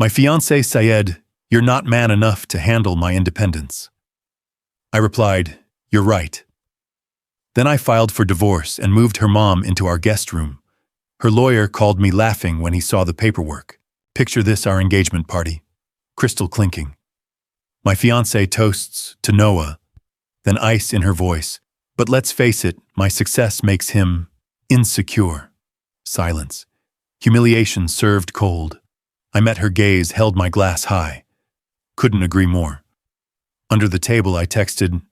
My fiancé said, "You're not man enough to handle my independence." I replied, "You're right." Then I filed for divorce and moved her mom into our guest room. Her lawyer called me laughing when he saw the paperwork. Picture this, our engagement party. Crystal clinking. My fiancé toasts to Noah, then ice in her voice. But let's face it, my success makes him insecure. Silence. Humiliation served cold. I met her gaze, held my glass high. Couldn't agree more. Under the table I texted,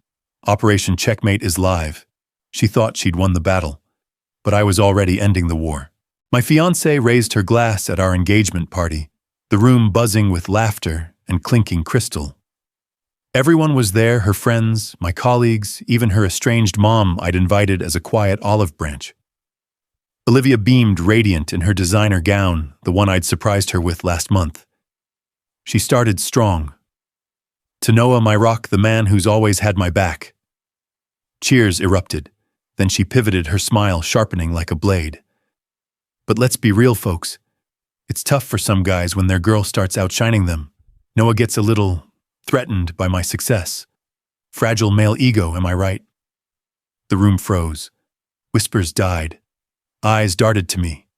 "Operation Checkmate is live." She thought she'd won the battle, but I was already ending the war. My fiancée raised her glass at our engagement party, the room buzzing with laughter and clinking crystal. Everyone was there, her friends, my colleagues, even her estranged mom I'd invited as a quiet olive branch. Olivia beamed radiant in her designer gown, the one I'd surprised her with last month. She started strong. "To Noah, my rock, the man who's always had my back." Cheers erupted. Then she pivoted, her smile sharpening like a blade. "But let's be real, folks. It's tough for some guys when their girl starts outshining them. Noah gets a little threatened by my success. Fragile male ego, am I right?" The room froze. Whispers died. Eyes darted to me.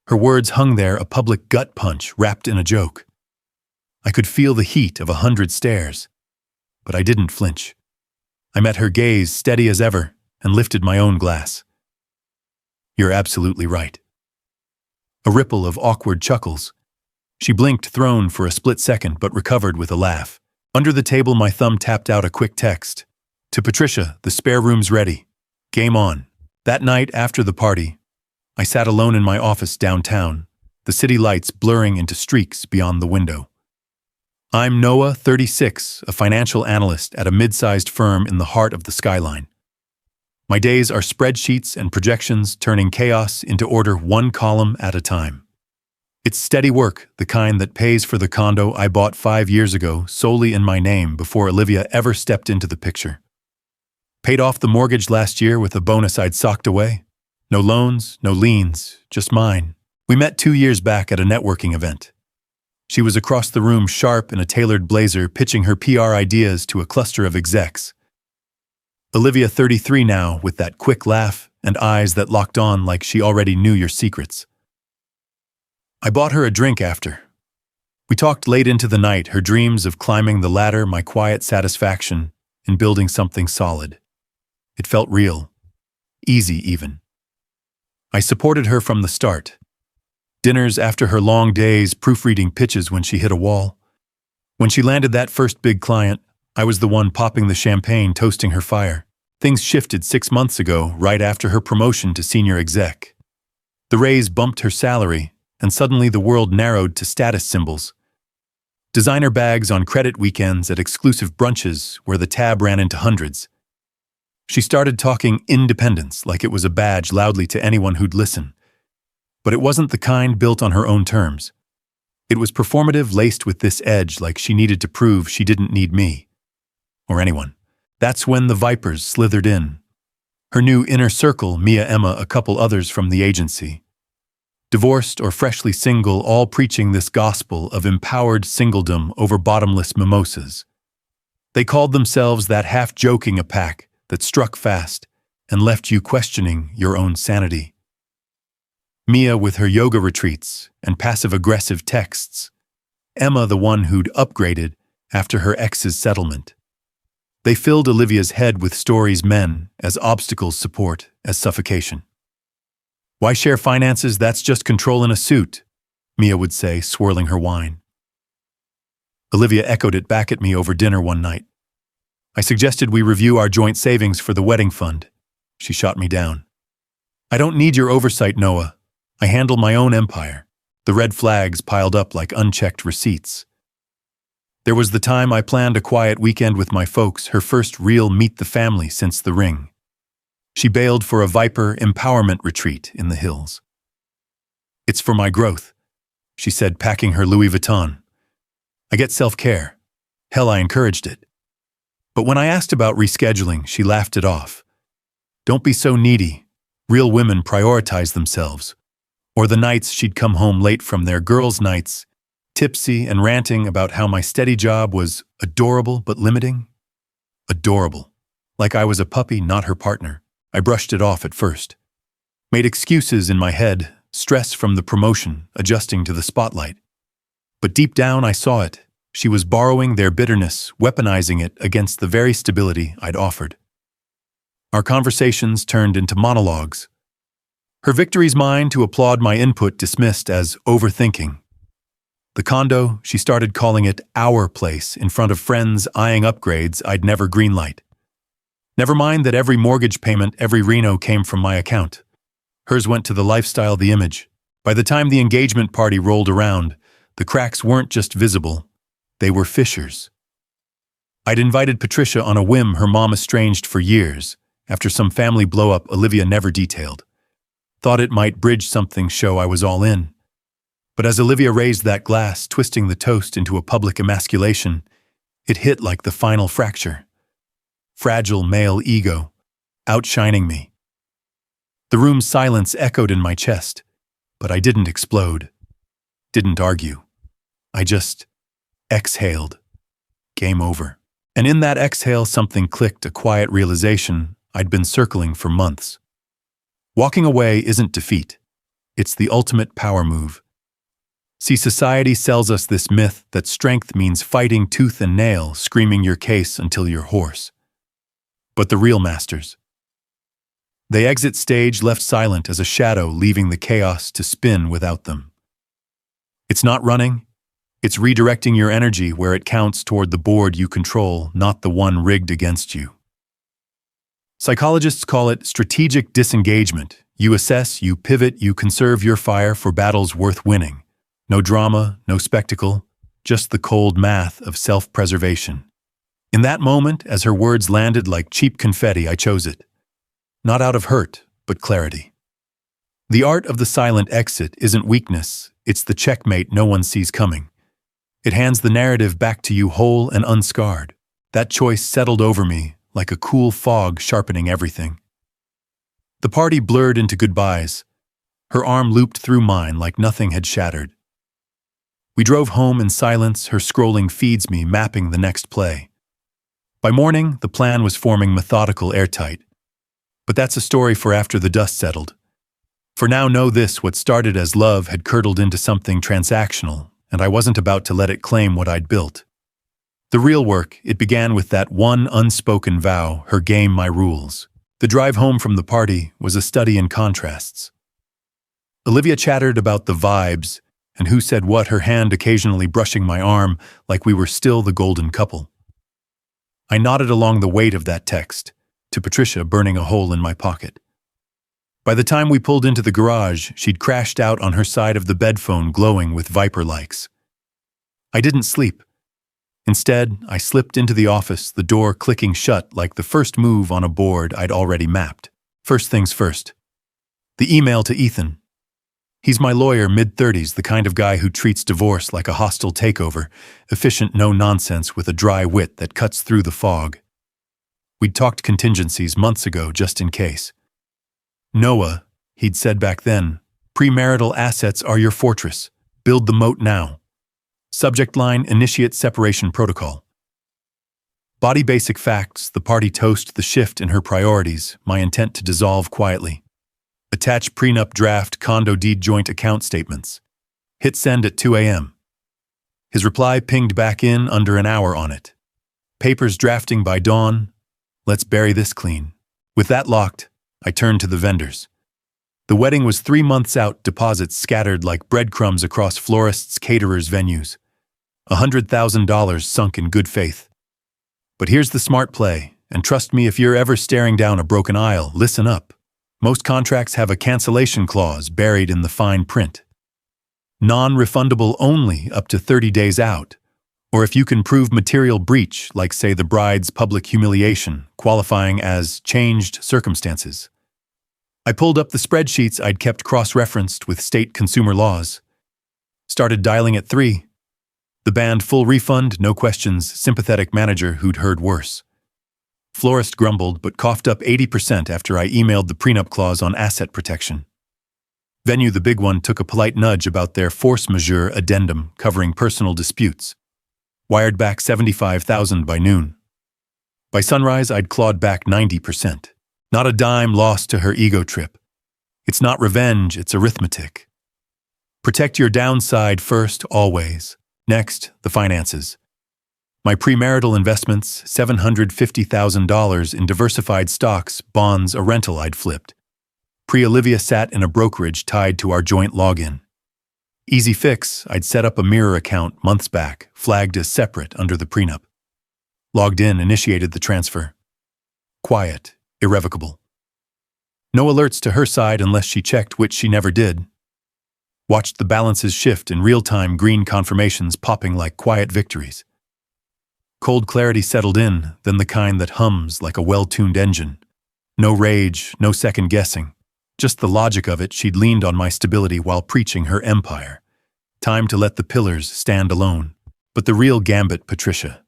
Her words hung there, a public gut punch wrapped in a joke. I could feel the heat of 100 stares, but I didn't flinch. I met her gaze, steady as ever, and lifted my own glass. "You're absolutely right." A ripple of awkward chuckles. She blinked, thrown for a split second, but recovered with a laugh. Under the table, my thumb tapped out a quick text. "To Patricia, the spare room's ready. Game on." That night after the party, I sat alone in my office downtown, the city lights blurring into streaks beyond the window. I'm Noah, 36, a financial analyst at a mid-sized firm in the heart of the skyline. My days are spreadsheets and projections, turning chaos into order one column at a time. It's steady work, the kind that pays for the condo I bought 5 years ago solely in my name before Olivia ever stepped into the picture. Paid off the mortgage last year with a bonus I'd socked away. No loans, no liens, just mine. We met 2 years back at a networking event. She was across the room, sharp in a tailored blazer, pitching her PR ideas to a cluster of execs. Olivia, 33 now, with that quick laugh and eyes that locked on like she already knew your secrets. I bought her a drink after. We talked late into the night, her dreams of climbing the ladder, my quiet satisfaction in building something solid. It felt real. Easy, even. I supported her from the start. Dinners after her long days, proofreading pitches when she hit a wall. When she landed that first big client, I was the one popping the champagne, toasting her fire. Things shifted 6 months ago, right after her promotion to senior exec. The raise bumped her salary, and suddenly the world narrowed to status symbols. Designer bags on credit weekends at exclusive brunches where the tab ran into hundreds. She started talking independence like it was a badge loudly to anyone who'd listen. But it wasn't the kind built on her own terms. It was performative, laced with this edge, like she needed to prove she didn't need me. Or anyone. That's when the vipers slithered in. Her new inner circle, Mia, Emma, a couple others from the agency. Divorced or freshly single, all preaching this gospel of empowered singledom over bottomless mimosas. They called themselves that, half-joking a pack that struck fast and left you questioning your own sanity. Mia with her yoga retreats and passive-aggressive texts. Emma, the one who'd upgraded after her ex's settlement. They filled Olivia's head with stories, men as obstacles, support as suffocation. "Why share finances? That's just control in a suit," Mia would say, swirling her wine. Olivia echoed it back at me over dinner one night. I suggested we review our joint savings for the wedding fund. She shot me down. "I don't need your oversight, Noah. I handle my own empire." The red flags piled up like unchecked receipts. There was the time I planned a quiet weekend with my folks, her first real meet the family since the ring. She bailed for a Viper empowerment retreat in the hills. "It's for my growth," she said, packing her Louis Vuitton. "I get self-care. Hell, I encouraged it." But when I asked about rescheduling, she laughed it off. "Don't be so needy. Real women prioritize themselves." Or the nights she'd come home late from their girls' nights, tipsy and ranting about how my steady job was adorable but limiting. Adorable. Like I was a puppy, not her partner. I brushed it off at first. Made excuses in my head, stress from the promotion, adjusting to the spotlight. But deep down I saw it. She was borrowing their bitterness, weaponizing it against the very stability I'd offered. Our conversations turned into monologues. Her victories mine to applaud my input dismissed as overthinking. The condo, she started calling it our place in front of friends eyeing upgrades I'd never greenlight. Never mind that every mortgage payment, every reno came from my account. Hers went to the lifestyle, the image. By the time the engagement party rolled around, the cracks weren't just visible, they were fissures. I'd invited Patricia on a whim, her mom estranged for years, after some family blow-up Olivia never detailed. Thought it might bridge something, show I was all in. But as Olivia raised that glass, twisting the toast into a public emasculation, it hit like the final fracture. Fragile male ego, outshining me. The room's silence echoed in my chest, but I didn't explode. Didn't argue. I just exhaled. Game over. And in that exhale, something clicked, a quiet realization I'd been circling for months. Walking away isn't defeat. It's the ultimate power move. See, society sells us this myth that strength means fighting tooth and nail, screaming your case until you're hoarse. But the real masters, they exit stage left silent as a shadow, leaving the chaos to spin without them. It's not running, it's redirecting your energy where it counts toward the board you control, not the one rigged against you. Psychologists call it strategic disengagement. You assess, you pivot, you conserve your fire for battles worth winning. No drama, no spectacle, just the cold math of self-preservation. In that moment, as her words landed like cheap confetti, I chose it. Not out of hurt, but clarity. The art of the silent exit isn't weakness, it's the checkmate no one sees coming. It hands the narrative back to you whole and unscarred. That choice settled over me like a cool fog sharpening everything. The party blurred into goodbyes. Her arm looped through mine like nothing had shattered. We drove home in silence, her scrolling feeds me mapping the next play. By morning, the plan was forming, methodical, airtight. But that's a story for after the dust settled. For now, know this: what started as love had curdled into something transactional, and I wasn't about to let it claim what I'd built. The real work, it began with that one unspoken vow, her game, my rules. The drive home from the party was a study in contrasts. Olivia chattered about the vibes and who said what, her hand occasionally brushing my arm like we were still the golden couple. I nodded along the weight of that text, to Patricia burning a hole in my pocket. By the time we pulled into the garage, she'd crashed out on her side of the bed, phone glowing with Viper likes. I didn't sleep. Instead, I slipped into the office, the door clicking shut like the first move on a board I'd already mapped. First things first. The email to Ethan. He's my lawyer, mid-30s, the kind of guy who treats divorce like a hostile takeover, efficient no-nonsense with a dry wit that cuts through the fog. We'd talked contingencies months ago, just in case. Noah, he'd said back then, premarital assets are your fortress. Build the moat now. Subject line, initiate separation protocol. Body basic facts, the party toast, the shift in her priorities, my intent to dissolve quietly. Attach prenup draft, condo deed, joint account statements. Hit send at 2 a.m. His reply pinged back in under an hour on it. Papers drafting by dawn. Let's bury this clean. With that locked, I turned to the vendors. The wedding was 3 months out, deposits scattered like breadcrumbs across florists, caterers, venues. $100,000 sunk in good faith. But here's the smart play, and trust me, if you're ever staring down a broken aisle, listen up. Most contracts have a cancellation clause buried in the fine print. Non-refundable only up to 30 days out, or if you can prove material breach, like say the bride's public humiliation, qualifying as changed circumstances. I pulled up the spreadsheets I'd kept cross-referenced with state consumer laws. Started dialing at 3. The band full refund, no questions, sympathetic manager who'd heard worse. Florist grumbled but coughed up 80% after I emailed the prenup clause on asset protection. Venue, the big one, took a polite nudge about their force majeure addendum covering personal disputes. Wired back $75,000 by noon. By sunrise, I'd clawed back 90%. Not a dime lost to her ego trip. It's not revenge, it's arithmetic. Protect your downside first, always. Next, the finances. My premarital investments, $750,000 in diversified stocks, bonds, a rental I'd flipped. Olivia sat in a brokerage tied to our joint login. Easy fix, I'd set up a mirror account months back, flagged as separate under the prenup. Logged in, initiated the transfer. Quiet, irrevocable. No alerts to her side unless she checked, which she never did. Watched the balances shift in real-time, green confirmations popping like quiet victories. Cold clarity settled in, then the kind that hums like a well-tuned engine. No rage, no second-guessing. Just the logic of it. She'd leaned on my stability while preaching her empire. Time to let the pillars stand alone. But the real gambit, Patricia.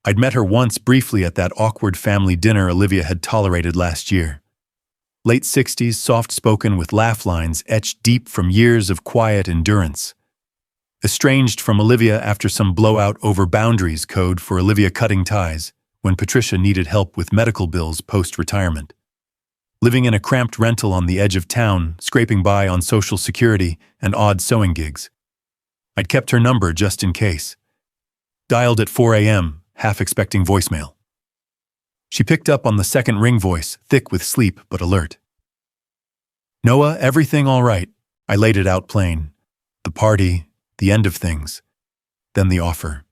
I'd met her once briefly at that awkward family dinner Olivia had tolerated last year. Late 60s, soft-spoken with laugh lines etched deep from years of quiet endurance. Estranged from Olivia after some blowout over boundaries code for Olivia cutting ties when Patricia needed help with medical bills post-retirement. Living in a cramped rental on the edge of town, scraping by on Social Security and odd sewing gigs. I'd kept her number just in case. Dialed at 4 a.m., half expecting voicemail. She picked up on the second ring, voice, thick with sleep but alert. Noah, everything all right? I laid it out plain. The party, the end of things, then the offer.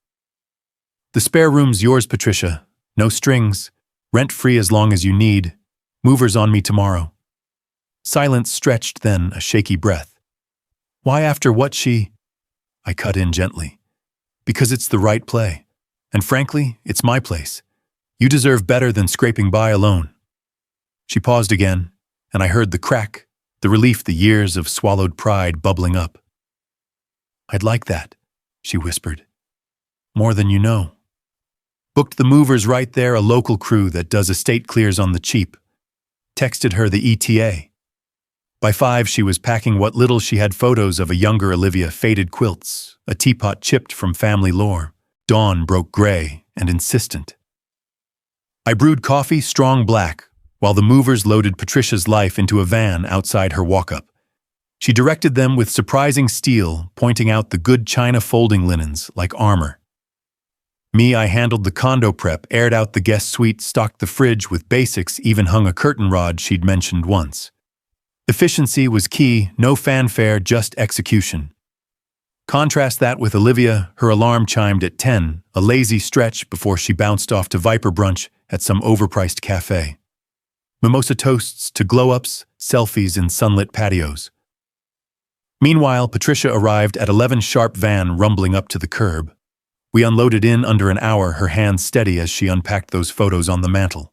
The spare room's yours, Patricia. No strings, rent-free as long as you need. Movers on me tomorrow. Silence stretched, then a shaky breath. Why after what she... I cut in gently. Because it's the right play. And frankly, it's my place. You deserve better than scraping by alone. She paused again, and I heard the crack, the relief, the years of swallowed pride bubbling up. I'd like that, she whispered. More than you know. Booked the movers right there, a local crew that does estate clears on the cheap. Texted her the ETA. By 5, she was packing what little she had, photos of a younger Olivia, faded quilts, a teapot chipped from family lore. Dawn broke gray and insistent. I brewed coffee, strong black, while the movers loaded Patricia's life into a van outside her walk-up. She directed them with surprising steel, pointing out the good china folding linens like armor. Me, I handled the condo prep, aired out the guest suite, stocked the fridge with basics, even hung a curtain rod she'd mentioned once. Efficiency was key, no fanfare, just execution. Contrast that with Olivia, her alarm chimed at 10, a lazy stretch before she bounced off to Viper brunch at some overpriced cafe. Mimosa toasts to glow-ups, selfies in sunlit patios. Meanwhile, Patricia arrived at 11 sharp, van rumbling up to the curb. We unloaded in under an hour, her hands steady as she unpacked those photos on the mantel.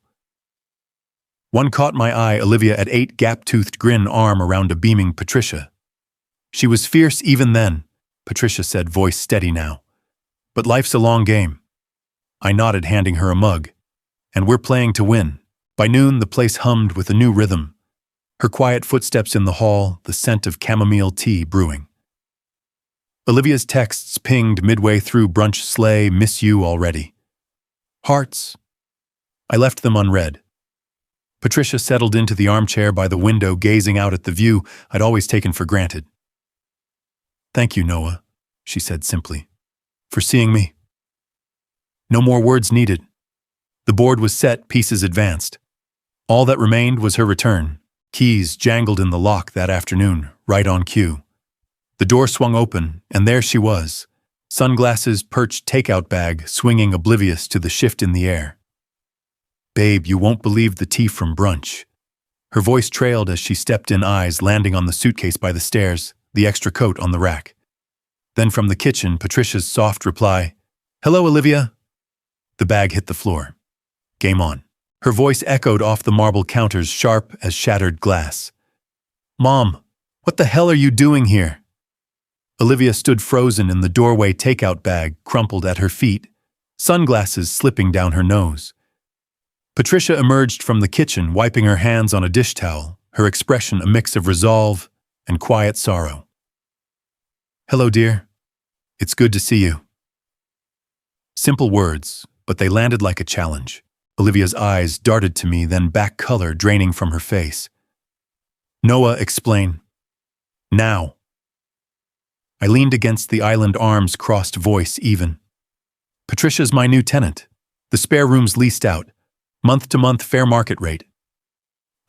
One caught my eye, Olivia at 8, gap-toothed grin, arm around a beaming Patricia. She was fierce even then, Patricia said, voice steady now. But life's a long game. I nodded, handing her a mug. And we're playing to win. By noon, the place hummed with a new rhythm. Her quiet footsteps in the hall, the scent of chamomile tea brewing. Olivia's texts pinged midway through brunch, slay, miss you already. Hearts. I left them unread. Patricia settled into the armchair by the window, gazing out at the view I'd always taken for granted. Thank you, Noah, she said simply, for seeing me. No more words needed. The board was set, pieces advanced. All that remained was her return. Keys jangled in the lock that afternoon, right on cue. The door swung open, and there she was, sunglasses, perched takeout bag, swinging oblivious to the shift in the air. Babe, you won't believe the tea from brunch. Her voice trailed as she stepped in, eyes landing on the suitcase by the stairs, the extra coat on the rack. Then from the kitchen, Patricia's soft reply, Hello, Olivia. The bag hit the floor. Game on. Her voice echoed off the marble counters, sharp as shattered glass. Mom, what the hell are you doing here? Olivia stood frozen in the doorway, takeout bag crumpled at her feet, sunglasses slipping down her nose. Patricia emerged from the kitchen, wiping her hands on a dish towel, her expression a mix of resolve and quiet sorrow. "Hello, dear. It's good to see you." Simple words, but they landed like a challenge. Olivia's eyes darted to me, then back, color draining from her face. "Noah, explain. Now." I leaned against the island, arms crossed, voice even. "Patricia's my new tenant. The spare room's leased out. Month-to-month fair market rate."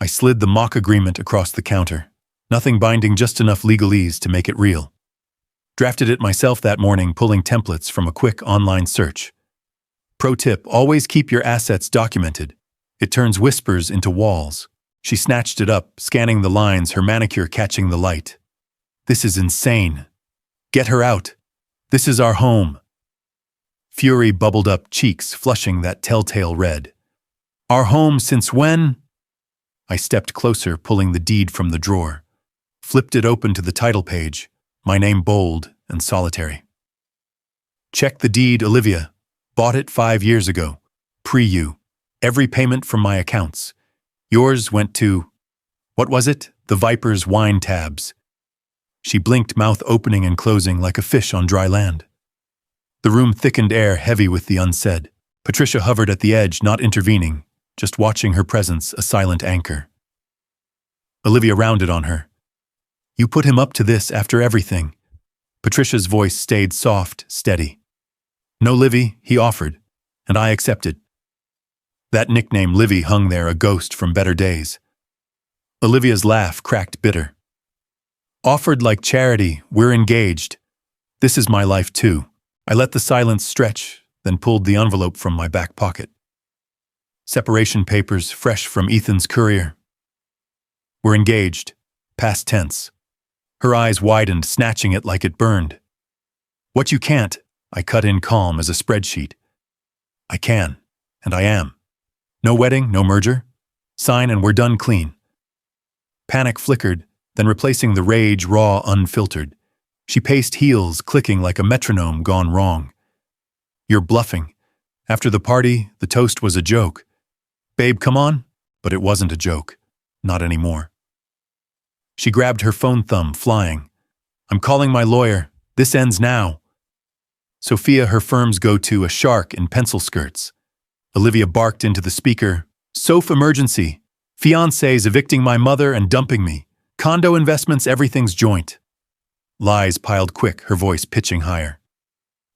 I slid the mock agreement across the counter. Nothing binding, just enough legalese to make it real. Drafted it myself that morning, pulling templates from a quick online search. Pro tip, always keep your assets documented. It turns whispers into walls. She snatched it up, scanning the lines, her manicure catching the light. "This is insane. Get her out. This is our home." Fury bubbled up, cheeks flushing that telltale red. "Our home since when?" I stepped closer, pulling the deed from the drawer. Flipped it open to the title page, my name bold and solitary. "Check the deed, Olivia. Bought it 5 years ago. Pre-you. Every payment from my accounts. Yours went to, what was it? The Viper's wine tabs." She blinked, mouth opening and closing like a fish on dry land. The room thickened, air heavy with the unsaid. Patricia hovered at the edge, not intervening, just watching, her presence a silent anchor. Olivia rounded on her. "You put him up to this after everything." Patricia's voice stayed soft, steady. "No, Livy," he offered, and I accepted. That nickname, Livy, hung there, a ghost from better days. Olivia's laugh cracked bitter. "Offered like charity, we're engaged. This is my life too." I let the silence stretch, then pulled the envelope from my back pocket. Separation papers, fresh from Ethan's courier. "We're engaged. Past tense." Her eyes widened, snatching it like it burned. "What you can't," I cut in, calm as a spreadsheet. "I can, and I am. No wedding, no merger. Sign and we're done clean." Panic flickered, then replacing the rage, raw, unfiltered. She paced, heels clicking like a metronome gone wrong. "You're bluffing. After the party, the toast was a joke. Babe, come on." But it wasn't a joke. Not anymore. She grabbed her phone, thumb flying. "I'm calling my lawyer. This ends now." Sophia, her firm's go-to, a shark in pencil skirts. Olivia barked into the speaker. "Soph, emergency. Fiancé's evicting my mother and dumping me. Condo investments, everything's joint." Lies piled quick, her voice pitching higher.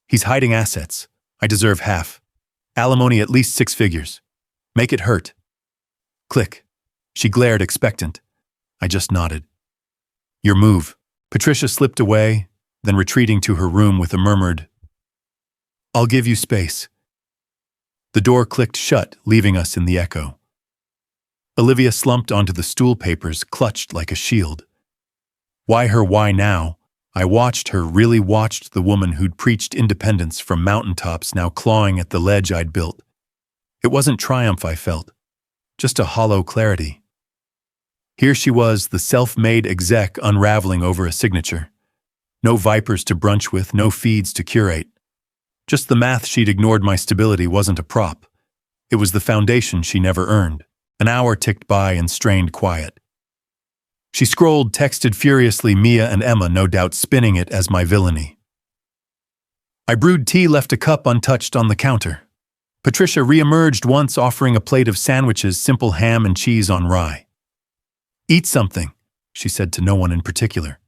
"He's hiding assets. I deserve half. Alimony at least 6 figures. Make it hurt." Click. She glared, expectant. I just nodded. "Your move." Patricia slipped away, then retreating to her room with a murmured, "I'll give you space." The door clicked shut, leaving us in the echo. Olivia slumped onto the stool, papers clutched like a shield. Why her, why now? I watched her, really watched the woman who'd preached independence from mountaintops, now clawing at the ledge I'd built. It wasn't triumph I felt, just a hollow clarity. Here she was, the self-made exec, unraveling over a signature. No vipers to brunch with, no feeds to curate. Just the math she'd ignored. My stability wasn't a prop. It was the foundation she never earned. An hour ticked by in strained quiet. She scrolled, texted furiously, Mia and Emma, no doubt spinning it as my villainy. I brewed tea, left a cup untouched on the counter. Patricia re-emerged once, offering a plate of sandwiches, simple ham and cheese on rye. "Eat something," she said to no one in particular.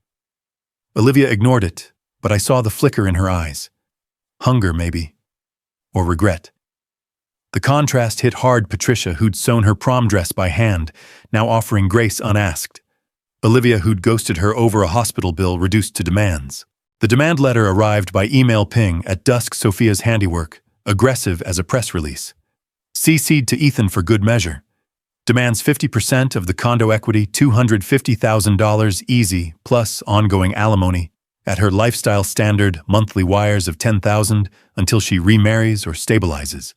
Olivia ignored it, but I saw the flicker in her eyes. Hunger, maybe. Or regret. The contrast hit hard. Patricia, who'd sewn her prom dress by hand, now offering grace unasked. Olivia, who'd ghosted her over a hospital bill, reduced to demands. The demand letter arrived by email ping at dusk. Sophia's handiwork, aggressive as a press release. CC'd to Ethan for good measure. Demands 50% of the condo equity, $250,000 easy, plus ongoing alimony, at her lifestyle standard, monthly wires of $10,000 until she remarries or stabilizes.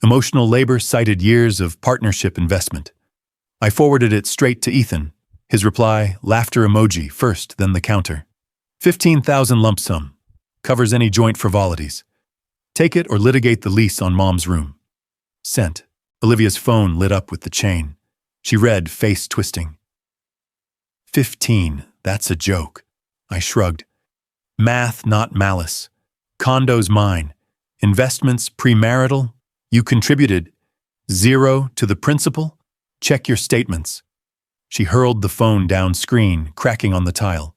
Emotional labor, cited years of partnership investment. I forwarded it straight to Ethan. His reply, laughter emoji, first, then the counter. 15,000 lump sum. Covers any joint frivolities. Take it or litigate the lease on Mom's room. Sent. Olivia's phone lit up with the chain. She read, face twisting. 15. That's a joke. I shrugged. Math, not malice. Condo's mine. Investments premarital. You contributed 0 to the principal? Check your statements. She hurled the phone down screen, cracking on the tile.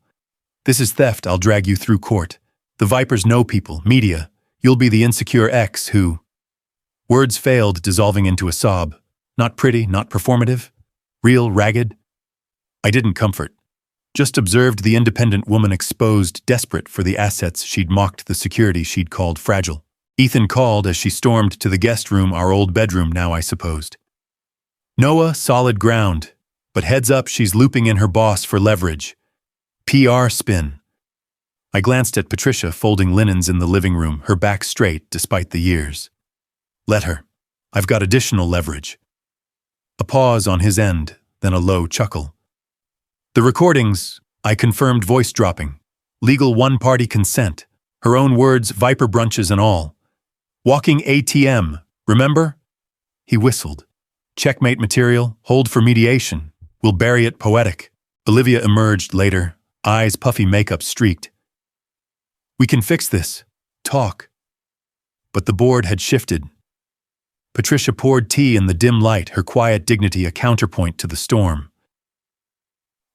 This is theft. I'll drag you through court. The Vipers know people, media. You'll be the insecure ex who... Words failed, dissolving into a sob. Not pretty, not performative. Real, ragged. I didn't comfort. Just observed the independent woman exposed, desperate for the assets she'd mocked, the security she'd called fragile. Ethan called as she stormed to the guest room, our old bedroom now, I supposed. Noah, solid ground. But heads up, she's looping in her boss for leverage. PR spin. I glanced at Patricia folding linens in the living room, her back straight despite the years. Let her. I've got additional leverage. A pause on his end, then a low chuckle. The recordings, I confirmed, voice dropping. Legal one-party consent. Her own words, Viper brunches and all. Walking ATM, remember? He whistled. Checkmate material, hold for mediation. We'll bury it poetic. Olivia emerged later, eyes puffy, makeup streaked. We can fix this. Talk. But the board had shifted. Patricia poured tea in the dim light, her quiet dignity a counterpoint to the storm.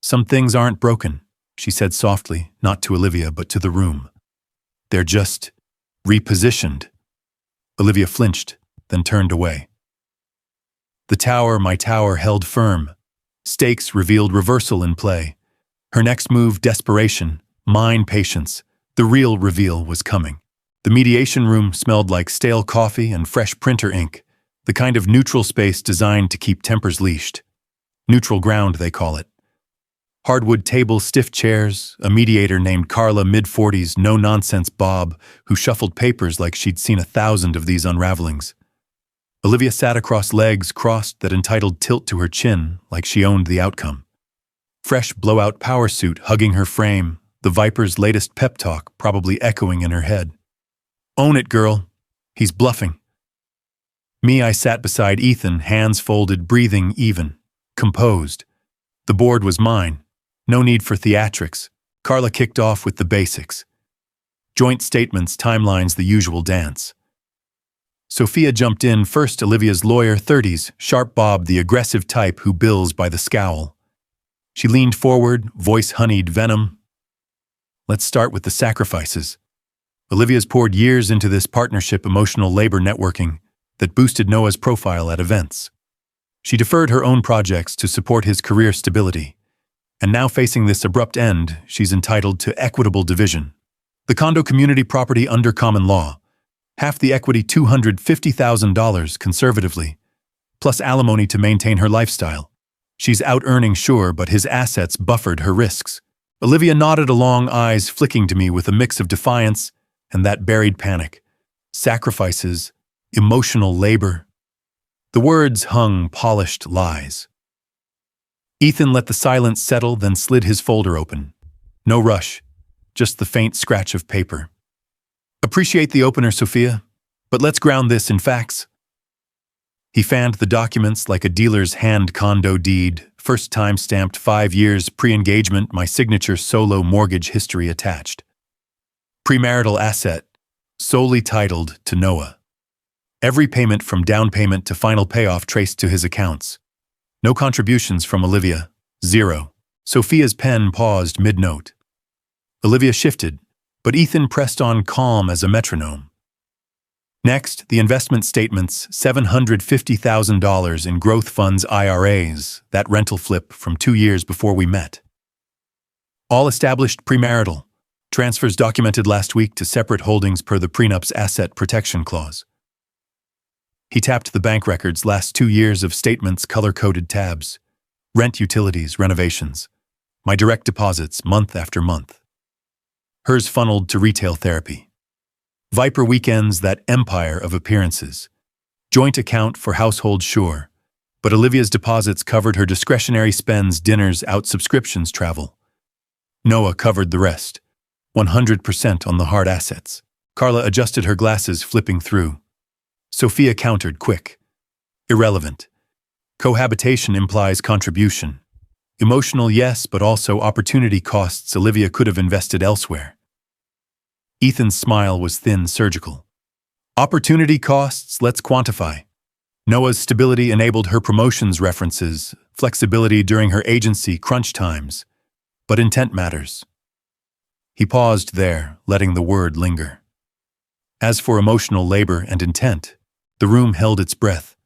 Some things aren't broken, she said softly, not to Olivia but to the room. They're just repositioned. Olivia flinched, then turned away. The tower, my tower, held firm. Stakes revealed reversal in play. Her next move, desperation, mine, patience. The real reveal was coming. The mediation room smelled like stale coffee and fresh printer ink, the kind of neutral space designed to keep tempers leashed. Neutral ground, they call it. Hardwood table, stiff chairs, a mediator named Carla, mid-40s, no-nonsense Bob, who shuffled papers like she'd seen 1,000 of these unravelings. Olivia sat across legs crossed that entitled tilt to her chin, like she owned the outcome. Fresh blowout power suit hugging her frame, the Viper's latest pep talk probably echoing in her head. Own it, girl. He's bluffing. Me, I sat beside Ethan, hands folded, breathing even, composed. The board was mine. No need for theatrics. Carla kicked off with the basics. Joint statements, timelines, the usual dance. Sophia jumped in first, Olivia's lawyer, 30s, sharp Bob, the aggressive type who bills by the scowl. She leaned forward, voice honeyed venom. Let's start with the sacrifices. Olivia's poured years into this partnership, emotional labor networking that boosted Noah's profile at events. She deferred her own projects to support his career stability. And now facing this abrupt end, she's entitled to equitable division. The condo community property under common law. Half the equity, $250,000 conservatively, plus alimony to maintain her lifestyle. She's out-earning, sure, but his assets buffered her risks. Olivia nodded along, eyes flicking to me with a mix of defiance and that buried panic. Sacrifices, emotional labor. The words hung polished lies. Ethan let the silence settle, then slid his folder open. No rush, just the faint scratch of paper. Appreciate the opener, Sophia, but let's ground this in facts. He fanned the documents like a dealer's hand. Condo deed, first time stamped, 5 years, pre-engagement, my signature, solo mortgage history attached. Premarital asset, solely titled to Noah. Every payment from down payment to final payoff traced to his accounts. No contributions from Olivia, 0. Sophia's pen paused mid-note. Olivia shifted, but Ethan pressed on, calm as a metronome. Next, the investment statements, $750,000 in growth funds, IRAs, that rental flip from 2 years before we met. All established premarital. Transfers documented last week to separate holdings per the prenup's asset protection clause. He tapped the bank records, last 2 years of statements, color-coded tabs. Rent, utilities, renovations. My direct deposits, month after month. Hers funneled to retail therapy. Viper weekends, that empire of appearances. Joint account for household, sure. But Olivia's deposits covered her discretionary spends, dinners, out, subscriptions, travel. Noah covered the rest. 100% on the hard assets. Carla adjusted her glasses, flipping through. Sophia countered, quick. Irrelevant. Cohabitation implies contribution. Emotional, yes, but also opportunity costs Olivia could have invested elsewhere. Ethan's smile was thin, surgical. Opportunity costs, let's quantify. Noah's stability enabled her promotions references, flexibility during her agency crunch times. But intent matters. He paused there, letting the word linger. As for emotional labor and intent, the room held its breath.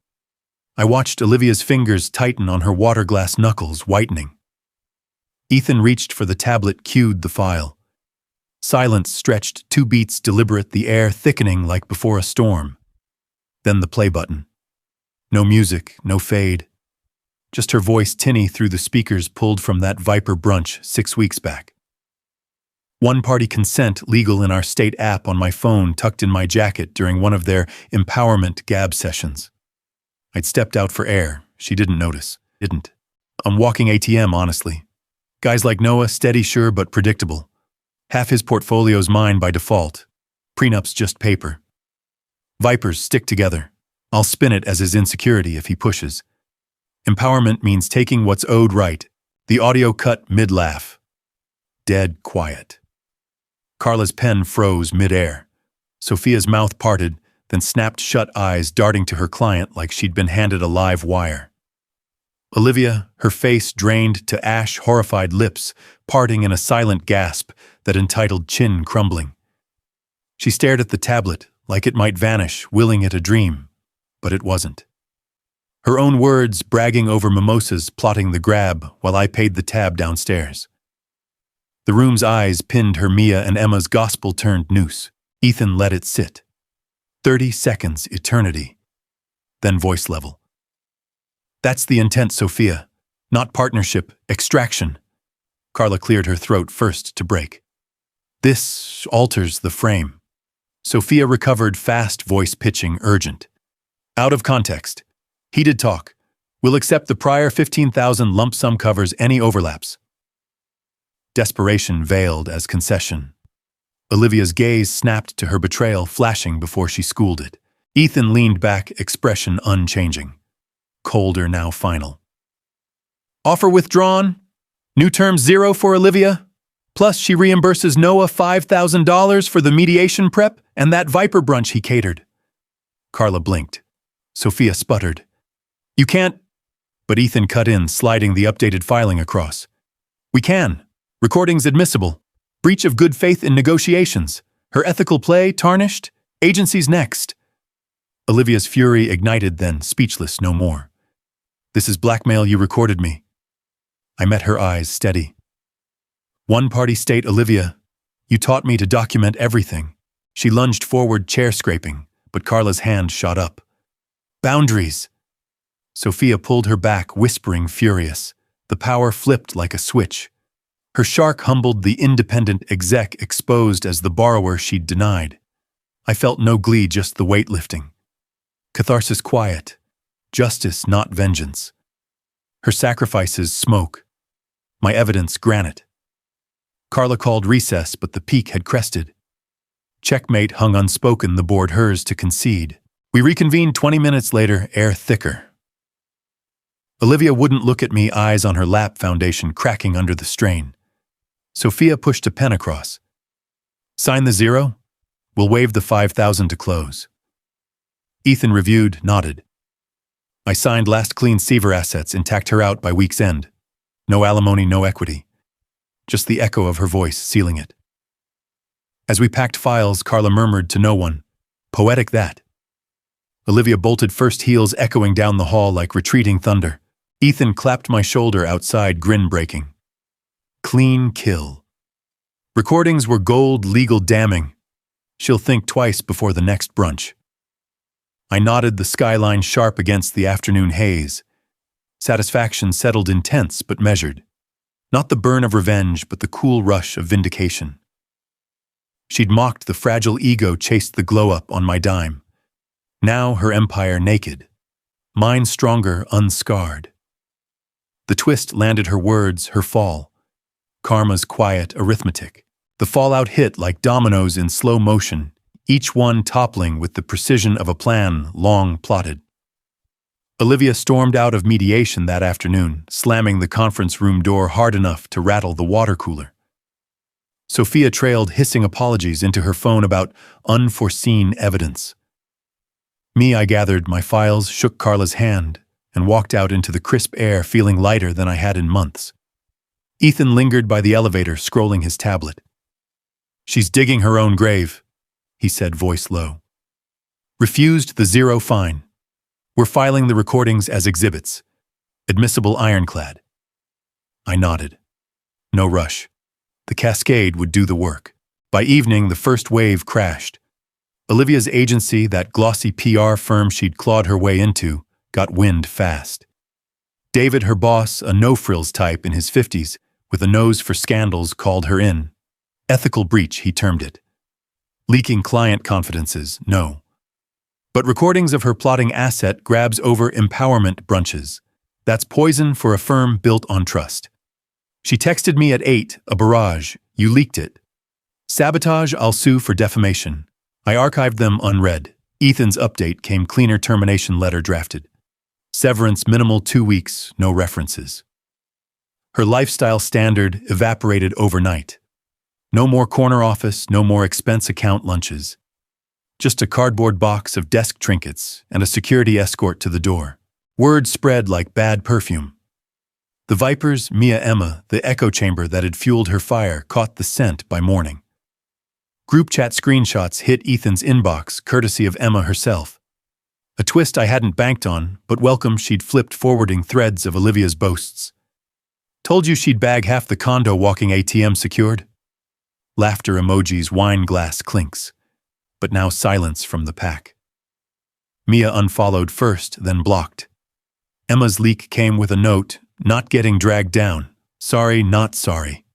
I watched Olivia's fingers tighten on her water-glass knuckles, whitening. Ethan reached for the tablet, cued the file. Silence stretched 2 beats, deliberate, the air thickening like before a storm. Then the play button. No music, no fade. Just her voice tinny through the speakers pulled from that Viper brunch 6 weeks back. One-party consent legal in our state app on my phone tucked in my jacket during one of their empowerment gab sessions. I'd stepped out for air. She didn't notice. Didn't. I'm walking ATM, honestly. Guys like Noah, steady, sure, but predictable. Half his portfolio's mine by default. Prenups just paper. Vipers stick together. I'll spin it as his insecurity if he pushes. Empowerment means taking what's owed right. The audio cut mid-laugh. Dead quiet. Carla's pen froze mid-air. Sophia's mouth parted, then snapped shut, eyes darting to her client like she'd been handed a live wire. Olivia, her face drained to ash, horrified lips, parting in a silent gasp that entitled chin crumbling. She stared at the tablet like it might vanish, willing it a dream, but it wasn't. Her own words bragging over mimosas, plotting the grab while I paid the tab downstairs. The room's eyes pinned her Mia and Emma's gospel-turned noose. Ethan let it sit. 30 seconds, eternity. Then voice level. That's the intent, Sophia. Not partnership, extraction. Carla cleared her throat first to break. This alters the frame. Sophia recovered fast, voice pitching, urgent. Out of context. Heated talk. We'll accept the prior 15,000 lump sum covers any overlaps. Desperation veiled as concession. Olivia's gaze snapped to her betrayal, flashing before she schooled it. Ethan leaned back, expression unchanging. Colder, now final. Offer withdrawn. New term 0 for Olivia. Plus she reimburses Noah $5,000 for the mediation prep and that Viper brunch he catered. Carla blinked. Sophia sputtered. You can't. But Ethan cut in, sliding the updated filing across. We can. Recordings admissible. Breach of good faith in negotiations. Her ethical play tarnished. Agencies next. Olivia's fury ignited then, speechless no more. This is blackmail, you recorded me. I met her eyes steady. One-party state, Olivia. You taught me to document everything. She lunged forward, chair scraping, but Carla's hand shot up. Boundaries. Sophia pulled her back, whispering, furious. The power flipped like a switch. Her shark humbled the independent exec exposed as the borrower she'd denied. I felt no glee, just the weight lifting. Catharsis quiet. Justice, not vengeance. Her sacrifices smoke. My evidence granite. Carla called recess, but the peak had crested. Checkmate hung unspoken, the board hers to concede. We reconvened 20 minutes later, air thicker. Olivia wouldn't look at me, eyes on her lap, foundation cracking under the strain. Sophia pushed a pen across. Sign the 0? We'll waive the 5,000 to close. Ethan reviewed, nodded. I signed last clean Seaver assets, intact her out by week's end. No alimony, no equity. Just the echo of her voice sealing it. As we packed files, Carla murmured to no one, poetic that. Olivia bolted first, heels echoing down the hall like retreating thunder. Ethan clapped my shoulder outside, grin breaking. Clean kill. Recordings were gold, legal damning. She'll think twice before the next brunch. I nodded, the skyline sharp against the afternoon haze. Satisfaction settled, intense but measured. Not the burn of revenge, but the cool rush of vindication. She'd mocked the fragile ego, chased the glow-up on my dime. Now her empire naked. Mine stronger, unscarred. The twist landed her words, her fall. Karma's quiet arithmetic. The fallout hit like dominoes in slow motion, each one toppling with the precision of a plan long plotted. Olivia stormed out of mediation that afternoon, slamming the conference room door hard enough to rattle the water cooler. Sophia trailed hissing apologies into her phone about unforeseen evidence. I gathered my files, shook Carla's hand, and walked out into the crisp air feeling lighter than I had in months. Ethan lingered by the elevator, scrolling his tablet. "She's digging her own grave," he said, voice low. "Refused the zero fine. We're filing the recordings as exhibits. Admissible ironclad." I nodded. No rush. The cascade would do the work. By evening, the first wave crashed. Olivia's agency, that glossy PR firm she'd clawed her way into, got wind fast. David, her boss, a no-frills type in his 50s, with a nose for scandals, called her in. Ethical breach, he termed it. Leaking client confidences, no. But recordings of her plotting asset grabs over empowerment brunches. That's poison for a firm built on trust. She texted me at 8, a barrage. "You leaked it." "Sabotage, I'll sue for defamation." I archived them unread. Ethan's update came cleaner termination letter drafted. Severance minimal 2 weeks, no references. Her lifestyle standard evaporated overnight. No more corner office, no more expense account lunches. Just a cardboard box of desk trinkets and a security escort to the door. Word spread like bad perfume. The Vipers, Emma, the echo chamber that had fueled her fire, caught the scent by morning. Group chat screenshots hit Ethan's inbox, courtesy of Emma herself. A twist I hadn't banked on, but welcome she'd flipped, forwarding threads of Olivia's boasts. "Told you she'd bag half the condo, walking ATM secured." Laughter emojis, wine glass clinks. But now silence from the pack. Mia unfollowed first, then blocked. Emma's leak came with a note, "Not getting dragged down. Sorry, not sorry."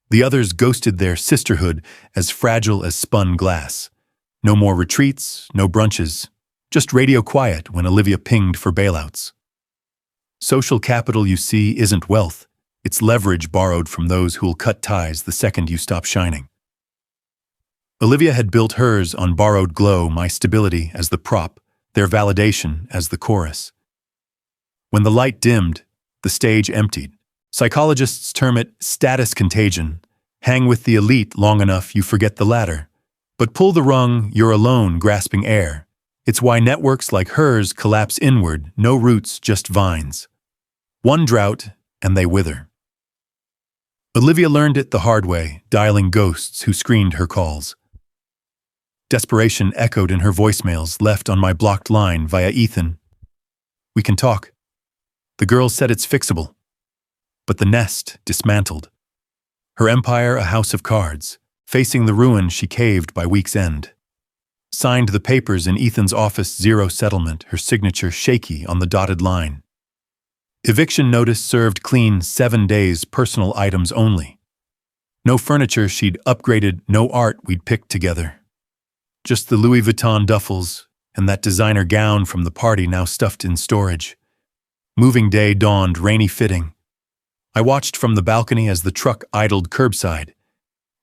The others ghosted their sisterhood as fragile as spun glass. No more retreats, no brunches, just radio quiet when Olivia pinged for bailouts. Social capital, you see, isn't wealth. It's leverage borrowed from those who'll cut ties the second you stop shining. Olivia had built hers on borrowed glow, my stability as the prop, their validation as the chorus. When the light dimmed, the stage emptied. Psychologists term it status contagion. Hang with the elite long enough, you forget the ladder. But pull the rung, you're alone, grasping air. It's why networks like hers collapse inward, no roots, just vines. One drought, and they wither. Olivia learned it the hard way, dialing ghosts who screened her calls. Desperation echoed in her voicemails left on my blocked line via Ethan. "We can talk." The girl said it's fixable. But the nest dismantled. Her empire a house of cards. Facing the ruin, she caved by week's end. Signed the papers in Ethan's office, zero settlement, her signature shaky on the dotted line. Eviction notice served clean, 7 days, personal items only. No furniture she'd upgraded, no art we'd picked together. Just the Louis Vuitton duffels and that designer gown from the party now stuffed in storage. Moving day dawned, rainy fitting. I watched from the balcony as the truck idled curbside.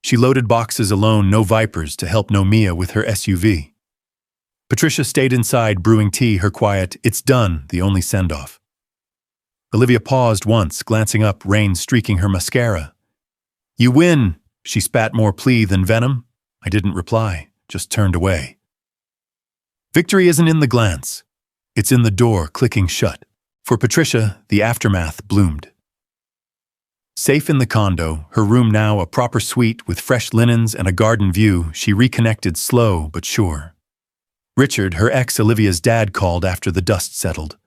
She loaded boxes alone, no Vipers to help, no Mia with her SUV. Patricia stayed inside, brewing tea, her quiet, "It's done," the only send-off. Olivia paused once, glancing up, rain streaking her mascara. "You win," she spat, more plea than venom. I didn't reply, just turned away. Victory isn't in the glance. It's in the door clicking shut. For Patricia, the aftermath bloomed. Safe in the condo, her room now a proper suite with fresh linens and a garden view, she reconnected slow but sure. Richard, her ex Olivia's dad, called after the dust settled.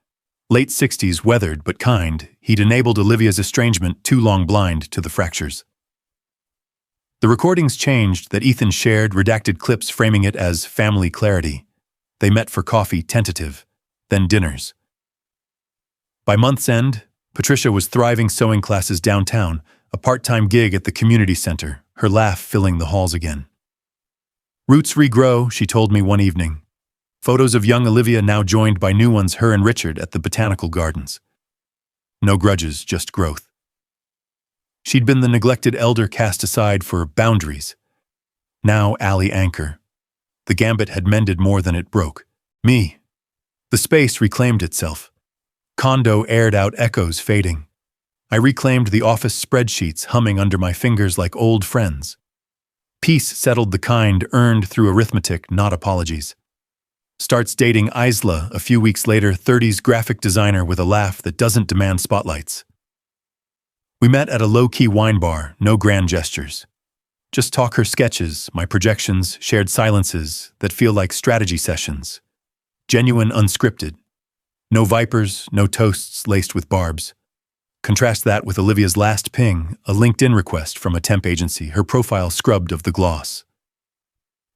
Late 60s, weathered but kind, he'd enabled Olivia's estrangement, too long blind to the fractures. The recordings changed that Ethan shared, redacted clips framing it as family clarity. They met for coffee, tentative, then dinners. By month's end, Patricia was thriving, sewing classes downtown, a part-time gig at the community center, her laugh filling the halls again. "Roots regrow," she told me one evening. Photos of young Olivia now joined by new ones, her and Richard at the botanical gardens. No grudges, just growth. She'd been the neglected elder cast aside for boundaries. Now alley anchor. The gambit had mended more than it broke. Me. The space reclaimed itself. Condo aired out echoes fading. I reclaimed the office spreadsheets humming under my fingers like old friends. Peace settled the kind earned through arithmetic, not apologies. Starts dating Isla a few weeks later, 30s graphic designer with a laugh that doesn't demand spotlights. We met at a low-key wine bar, no grand gestures. Just talk her sketches, my projections, shared silences that feel like strategy sessions. Genuine, unscripted. No vipers, no toasts laced with barbs. Contrast that with Olivia's last ping, a LinkedIn request from a temp agency, her profile scrubbed of the gloss.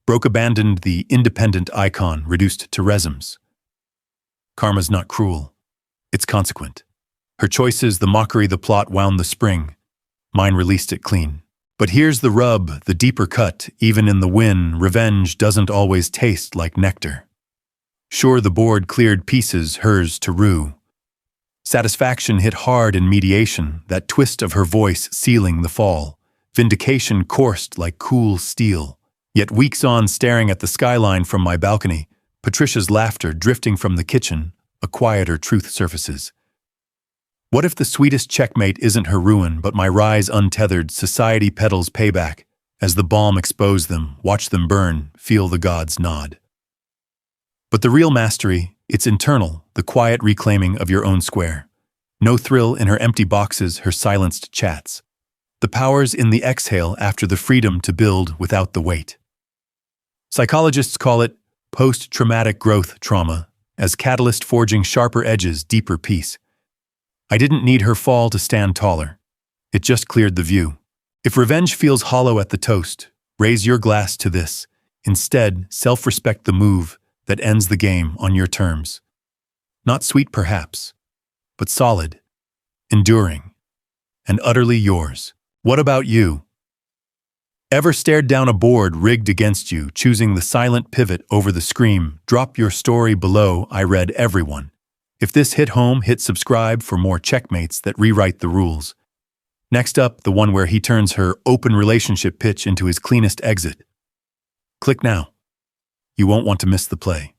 Broke abandoned the independent icon reduced to resumes. Karma's not cruel. It's consequent. Her choices, the mockery, the plot wound the spring. Mine released it clean. But here's the rub, the deeper cut. Even in the win, revenge doesn't always taste like nectar. Sure, the board cleared pieces, hers to rue. Satisfaction hit hard in mediation, that twist of her voice sealing the fall. Vindication coursed like cool steel. Yet weeks on, staring at the skyline from my balcony, Patricia's laughter drifting from the kitchen, a quieter truth surfaces. What if the sweetest checkmate isn't her ruin, but my rise untethered? Society peddles payback. As the bomb expose them, watch them burn, feel the gods nod. But the real mastery, it's internal, the quiet reclaiming of your own square. No thrill in her empty boxes, her silenced chats. The power's in the exhale after the freedom to build without the weight. Psychologists call it post-traumatic growth trauma, as catalyst forging sharper edges, deeper peace. I didn't need her fall to stand taller. It just cleared the view. If revenge feels hollow at the toast, raise your glass to this. Instead, self-respect the move that ends the game on your terms. Not sweet perhaps, but solid, enduring, and utterly yours. What about you? Ever stared down a board rigged against you, choosing the silent pivot over the scream? Drop your story below. I read everyone. If this hit home, hit subscribe for more checkmates that rewrite the rules. Next up, the one where he turns her open relationship pitch into his cleanest exit. Click now. You won't want to miss the play.